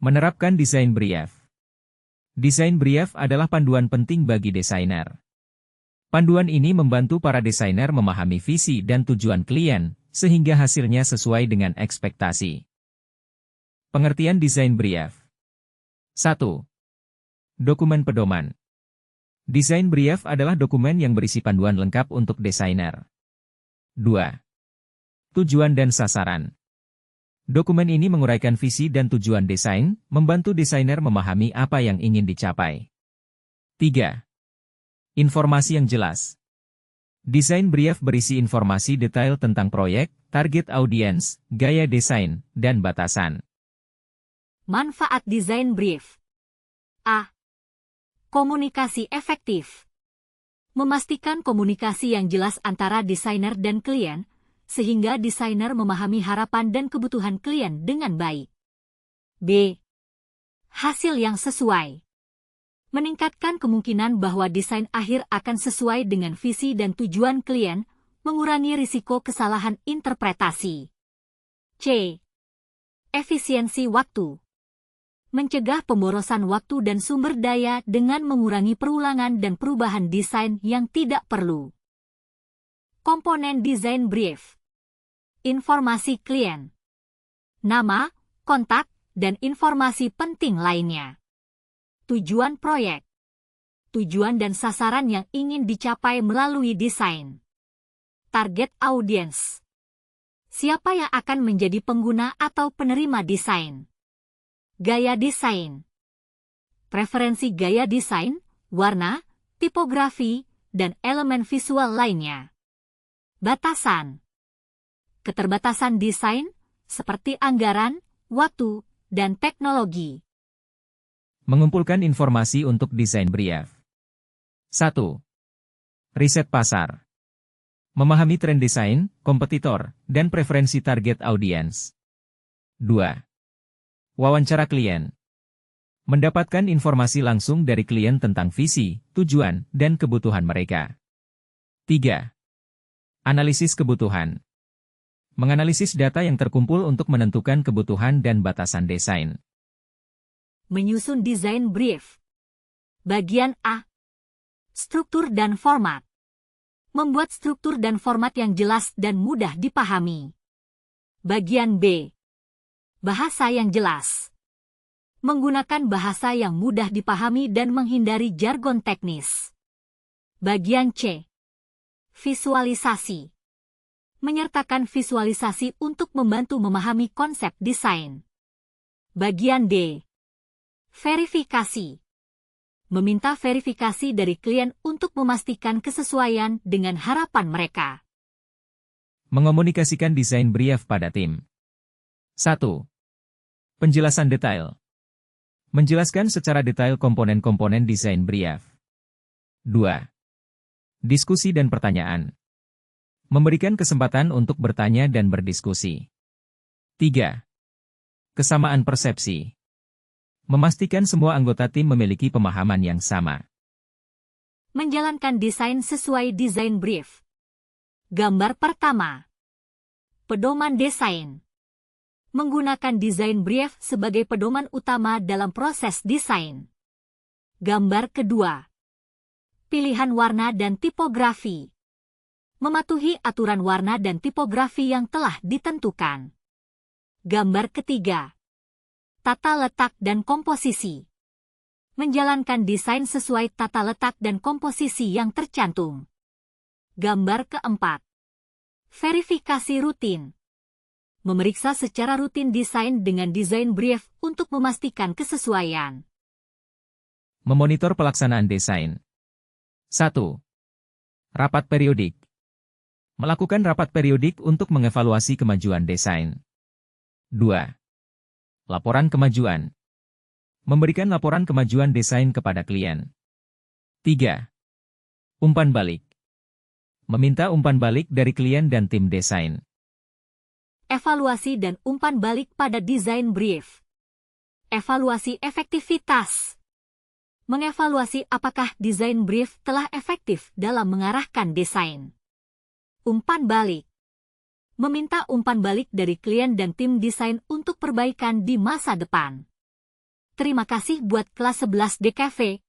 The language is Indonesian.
Menerapkan desain brief. Desain brief adalah panduan penting bagi desainer. Panduan ini membantu para desainer memahami visi dan tujuan klien, sehingga hasilnya sesuai dengan ekspektasi. Pengertian desain brief. 1. Dokumen pedoman. Desain brief adalah dokumen yang berisi panduan lengkap untuk desainer. 2. Tujuan dan sasaran. Dokumen ini menguraikan visi dan tujuan desain, membantu desainer memahami apa yang ingin dicapai. 3. Informasi yang jelas. Desain brief berisi informasi detail tentang proyek, target audiens, gaya desain, dan batasan. Manfaat desain brief. A. Komunikasi efektif. Memastikan komunikasi yang jelas antara desainer dan klien, sehingga desainer memahami harapan dan kebutuhan klien dengan baik. B. Hasil yang sesuai. Meningkatkan kemungkinan bahwa desain akhir akan sesuai dengan visi dan tujuan klien, mengurangi risiko kesalahan interpretasi. C. Efisiensi waktu. Mencegah pemborosan waktu dan sumber daya dengan mengurangi perulangan dan perubahan desain yang tidak perlu. Komponen desain brief. Informasi klien. Nama, kontak, dan informasi penting lainnya. Tujuan proyek. Tujuan dan sasaran yang ingin dicapai melalui desain. Target audiens. Siapa yang akan menjadi pengguna atau penerima desain. Gaya desain. Preferensi gaya desain, warna, tipografi, dan elemen visual lainnya. Batasan. Keterbatasan desain, seperti anggaran, waktu, dan teknologi. Mengumpulkan informasi untuk desain brief. 1. Riset pasar. Memahami tren desain, kompetitor, dan preferensi target audiens. 2. Wawancara klien. Mendapatkan informasi langsung dari klien tentang visi, tujuan, dan kebutuhan mereka. 3. Analisis kebutuhan. Menganalisis data yang terkumpul untuk menentukan kebutuhan dan batasan desain. Menyusun desain brief. Bagian A. Struktur dan format. Membuat struktur dan format yang jelas dan mudah dipahami. Bagian B. Bahasa yang jelas. Menggunakan bahasa yang mudah dipahami dan menghindari jargon teknis. Bagian C. Visualisasi. Menyertakan visualisasi untuk membantu memahami konsep desain. Bagian D. Verifikasi. Meminta verifikasi dari klien untuk memastikan kesesuaian dengan harapan mereka. Mengomunikasikan desain brief pada tim. 1. Penjelasan detail. Menjelaskan secara detail komponen-komponen desain brief. 2. Diskusi dan pertanyaan. Memberikan kesempatan untuk bertanya dan berdiskusi. 3. Kesamaan persepsi. Memastikan semua anggota tim memiliki pemahaman yang sama. Menjalankan desain sesuai desain brief. Gambar pertama. Pedoman desain. Menggunakan desain brief sebagai pedoman utama dalam proses desain. Gambar kedua. Pilihan warna dan tipografi. Mematuhi aturan warna dan tipografi yang telah ditentukan. Gambar ketiga. Tata letak dan komposisi. Menjalankan desain sesuai tata letak dan komposisi yang tercantum. Gambar keempat. Verifikasi rutin. Memeriksa secara rutin desain dengan desain brief untuk memastikan kesesuaian. Memonitor pelaksanaan desain. 1. Rapat periodik. Melakukan rapat periodik untuk mengevaluasi kemajuan desain. 2. Laporan kemajuan. Memberikan laporan kemajuan desain kepada klien. 3. Umpan balik. Meminta umpan balik dari klien dan tim desain. Evaluasi dan umpan balik pada desain brief. Evaluasi efektivitas. Mengevaluasi apakah desain brief telah efektif dalam mengarahkan desain. Umpan balik. Meminta umpan balik dari klien dan tim desain untuk perbaikan di masa depan. Terima kasih buat kelas 11 DKV.